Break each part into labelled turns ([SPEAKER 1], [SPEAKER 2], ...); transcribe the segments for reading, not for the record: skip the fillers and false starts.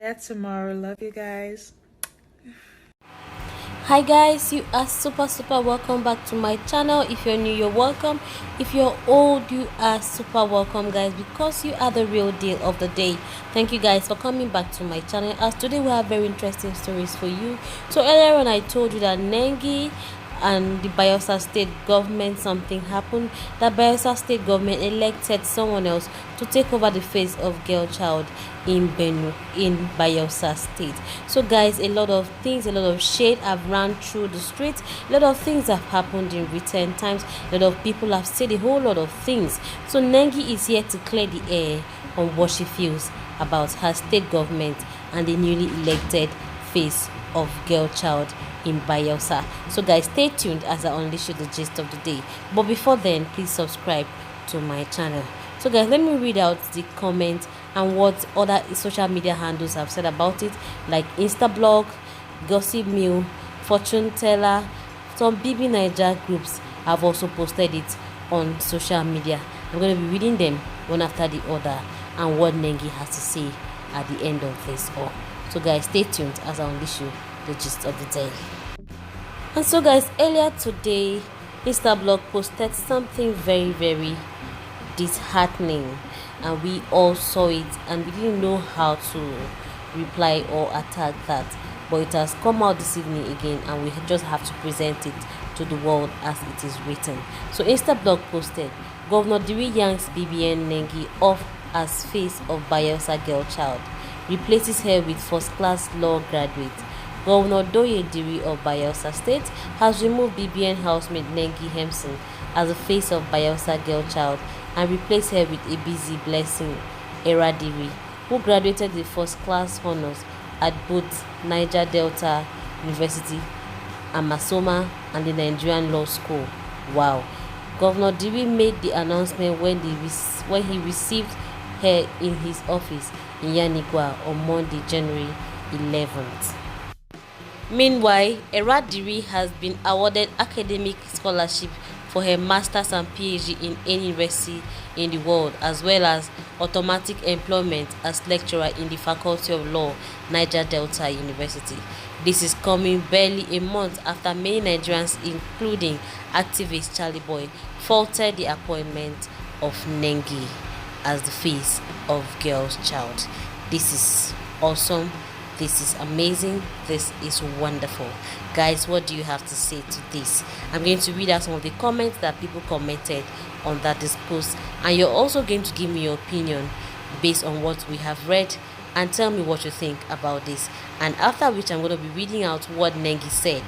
[SPEAKER 1] Yeah, tomorrow. Love you guys.
[SPEAKER 2] Hi guys, you are super welcome back to my channel. If you're new, you're welcome. If you're old, you are super welcome guys, because you are the real deal of the day. Thank you guys for coming back to my channel, as today we have very interesting stories for you. So earlier on I told you that Nengi and the Bayelsa state government, something happened. The Bayelsa state government elected someone else to take over the face of girl child in Benue, in Bayelsa state. So guys, a lot of things, a lot of shade have run through the streets. A lot of things have happened in recent times. A lot of people have said a whole lot of things. So Nengi is here to clear the air on what she feels about her state government and the newly elected face of girl child in Bayelsa. So guys, stay tuned as I unleash you the gist of the day. But before then, please subscribe to my channel. So guys, let me read out the comments and what other social media handles have said about it, like Instablog, Gossip Mill, Fortune Teller. Some BB Niger groups have also posted it on social media. I'm going to be reading them one after the other and what Nengi has to say at the end of this all. So guys, stay tuned as I unleash you the gist of the day. And so guys, earlier today, Instablog posted something very disheartening, and we all saw it and we didn't know how to reply or attack that, but it has come out this evening again and we just have to present it to the world as it is written. So Instablog posted, Governor Diri yanks BBN Nengi off as face of Bayelsa girl child, replaces her with first-class law graduate. Governor Doye Diri of Bayelsa State has removed BBN housemate Nengi Hemson as the face of Bayelsa girl child and replaced her with a busy Blessing Eradiri, who graduated with first-class honors at both Niger Delta University, Amasoma, and the Nigerian Law School. Wow. Governor Diri made the announcement when he received her in his office in Yanigwa on Monday, January 11th. Meanwhile, Eradiri has been awarded academic scholarship for her master's and PhD in any university in the world, as well as automatic employment as lecturer in the Faculty of Law, Niger Delta University. This is coming barely a month after many Nigerians, including activist Charlie Boy, faulted the appointment of Nengi as the face of girl's child. This is awesome. This is amazing. This is wonderful. Guys, what do you have to say to this? I'm going to read out some of the comments that people commented on that post, and you're also going to give me your opinion based on what we have read and tell me what you think about this. And after which, I'm going to be reading out what Nengi said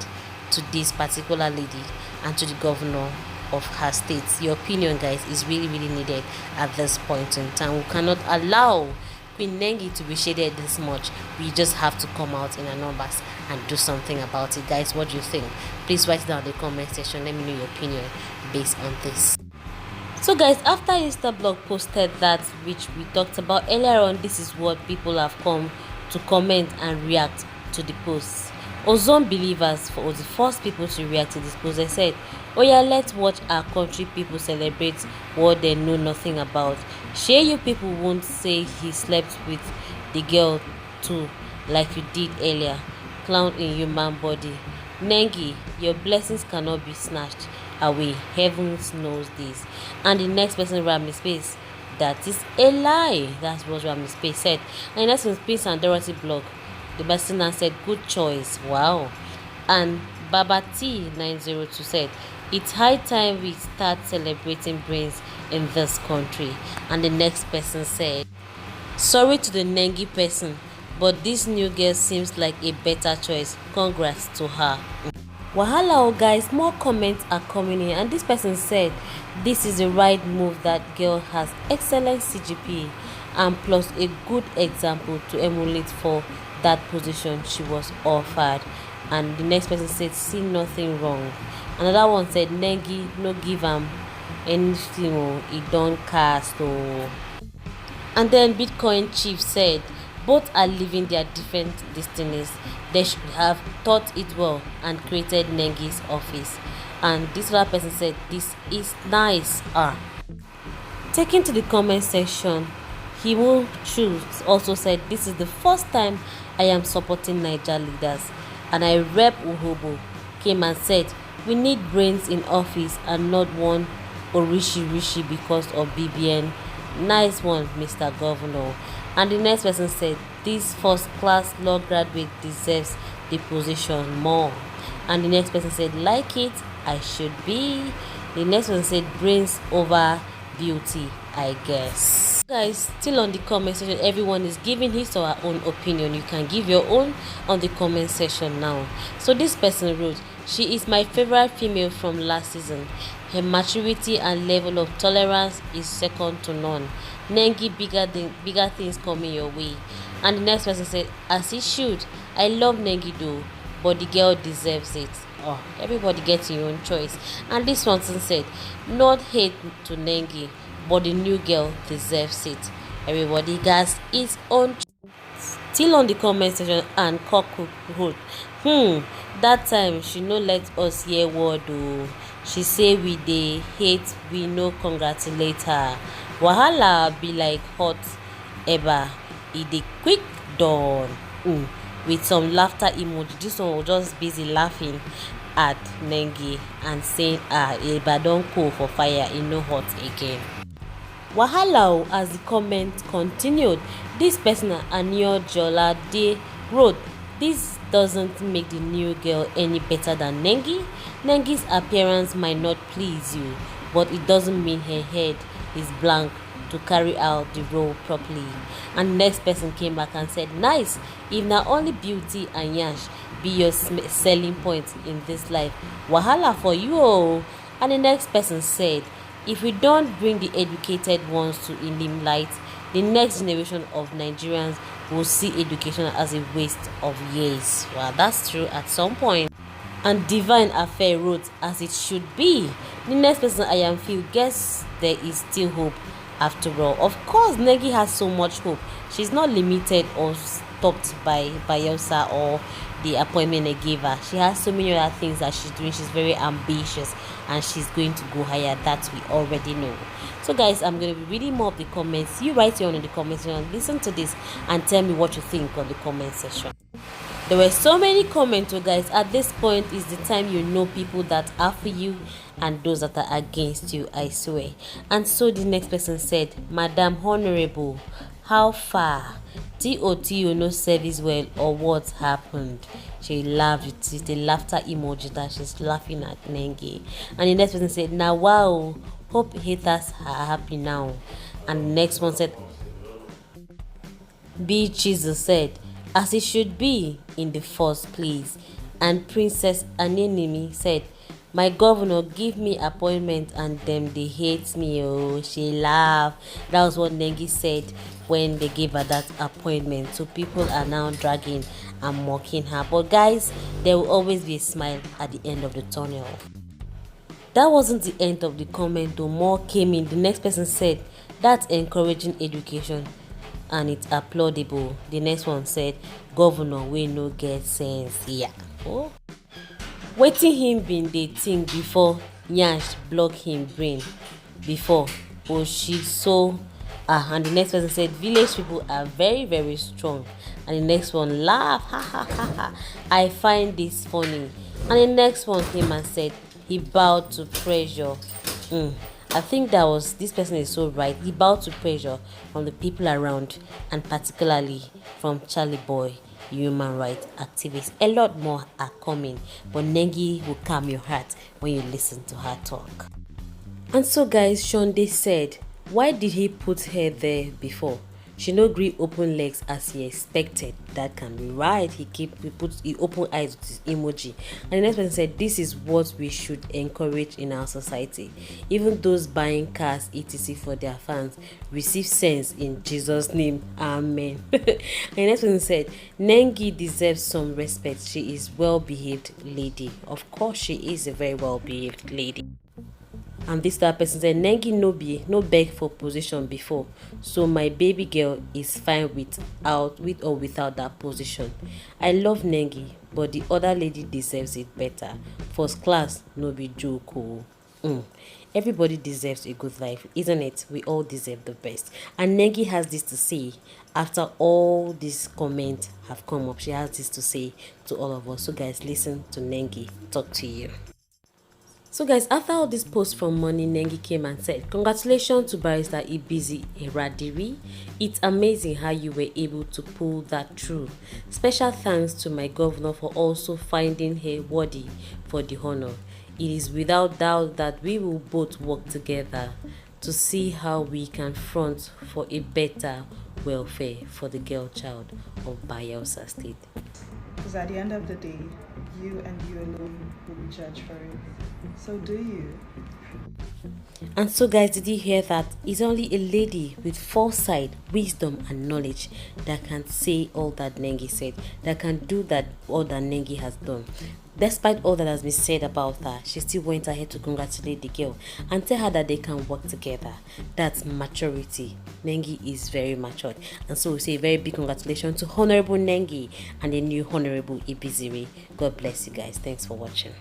[SPEAKER 2] to this particular lady and to the governor of her state. Your opinion, guys, is really needed at this point in time. We cannot allow Queen Nengi to be shaded this much. We just have to come out in our numbers and do something about it. Guys, what do you think? Please write it down in the comment section. Let me know your opinion based on this. So guys, after Instablog posted that, which we talked about earlier on, this is what people have come to comment and react to the post. Ozone believers were the first people to react to this post. They said, oh yeah, let's watch our country people celebrate what they know nothing about. Share you people won't say he slept with the girl too, like you did earlier. Clown in human body. Nengi, your blessings cannot be snatched away. Heavens knows this. And the next person ran his space. That is a lie. That's what Rami Space said. And that's in Space and Dorothy blog. The person said, good choice. Wow. And Baba T902 said, it's high time we start celebrating brains in this country. And the next person said, sorry to the Nengi person, but this new girl seems like a better choice. Congrats to her. Wahala, oh guys, more comments are coming in, and this person said this is the right move. That girl has excellent CGP and plus a good example to emulate for that position she was offered. And the next person said, see nothing wrong. Another one said, Nengi no give am anything, oh, he don't cast, oh. And then Bitcoin Chief said, both are living their different destinies. They should have thought it well and created Nengi's office. And this other person said, this is nice. Taking to the comment section, Himu Chu also said, "This is the first time I am supporting Niger leaders." And I rep Uhobo came and said, "We need brains in office and not one Orishi because of BBN. Nice one, Mr. Governor." And the next person said, "This first class law graduate deserves the position more." And the next person said, "Like it, I should be." The next one said, "Brains over beauty, I guess." Guys, still on the comment section, everyone is giving his or her own opinion. You can give your own on the comment section now. So this person wrote, "She is my favorite female from last season. Her maturity and level of tolerance is second to none. Nengi, bigger things coming your way." And the next person said, "As it should. I love Nengi though, but the girl deserves it." Oh, everybody gets your own choice. And this one said, "Not hate to Nengi, but the new girl deserves it." Everybody gets its own. Still on the comment section, and Coco wrote, "That time she no let us hear word o. She say we dey hate, we no congratulate her. Wahala be like hot eba, e dey quick done." With some laughter emoji. This one was just busy laughing at Nengi and saying, eba don cool for fire, e no hot again. Wahala as the comment continued. This person, Anio Jolade, wrote, "This doesn't make the new girl any better than Nengi. Nengi's appearance might not please you, but it doesn't mean her head is blank to carry out the role properly." And the next person came back and said, "Nice, if na only beauty and yash be your selling point in this life, wahala for you oh." And the next person said, "If we don't bring the educated ones to limelight, the next generation of Nigerians will see education as a waste of years." Well, that's true at some point. And Divine Affair wrote, "As it should be." The next person, I am Phil, guess there is still hope after all. Of course, Nengi has so much hope. She's not limited or stopped by Bayelsa or the appointment they gave her. She has so many other things that she's doing. She's very ambitious and she's going to go higher. That we already know. So guys, I'm going to be reading more of the comments. You write your own in the comment section. Listen to this and tell me what you think on the comment section. There were so many comments, guys. At this point is the time you know people that are for you and those that are against you, I swear. And so the next person said, "Madam Honorable, how far? TOT you no service well or what happened?" She laughed. It's the laughter emoji that she's laughing at Nengi. And the next person said, "Now wow, hope haters are happy now." And the next one said, B. Jesus said, "As it should be in the first place." And Princess Anenimi said, "My governor give me appointment and them they hate me." Oh, she laughed. That was what Nengi said when they gave her that appointment. So people are now dragging and mocking her. But guys, there will always be a smile at the end of the tunnel. That wasn't the end of the comment though. More came in. The next person said, "That's encouraging education and it's applaudable." The next one said, "Governor we no get sense." Yeah. Oh. Waiting him been dey think before Nyash block him brain before. Oh, she so and the next person said, "Village people are very, very strong." And the next one laugh. Ha ha ha ha. "I find this funny." And the next one came and said, "He bowed to pressure." I think that was, this person is so right. He bowed to pressure from the people around and particularly from Charlie Boy, human rights activists. A lot more are coming, but Nengi will calm your heart when you listen to her talk. And so guys, Shonde said, why did he put her there before? She no gree open legs as he expected. That can be right. He open eyes with his emoji. And the next person said, "This is what we should encourage in our society. Even those buying cars etc for their fans receive sense in Jesus' name. Amen." And the next person said, "Nengi deserves some respect. She is well-behaved lady." Of course, she is a very well-behaved lady. And this other person said, "Nengi no beg for position before, so my baby girl is fine with or without that position. I love Nengi, but the other lady deserves it better. First class no be joke." Everybody deserves a good life, isn't it? We all deserve the best. And Nengi has this to say. After all these comments have come up, she has this to say to all of us. So guys, listen to Nengi talk to you. So guys, after all this post from Money, Nengi came and said, "Congratulations to Barrister Ibizi Eradiri. It's amazing how you were able to pull that through. Special thanks to my governor for also finding her worthy for the honor. It is without doubt that we will both work together to see how we can front for a better welfare for the girl child of Bayelsa State."
[SPEAKER 1] Because at the end of the day, you and you alone will be judged for it. So do you?
[SPEAKER 2] And so guys, did you hear that? It's only a lady with foresight, wisdom and knowledge that can say all that Nengi said, that can do that all that Nengi has done. Despite all that has been said about her, she still went ahead to congratulate the girl and tell her that they can work together. That's maturity. Nengi is very matured. And so we say a very big congratulations to Honorable Nengi and the new Honorable Ibiziri. God bless you guys. Thanks for watching.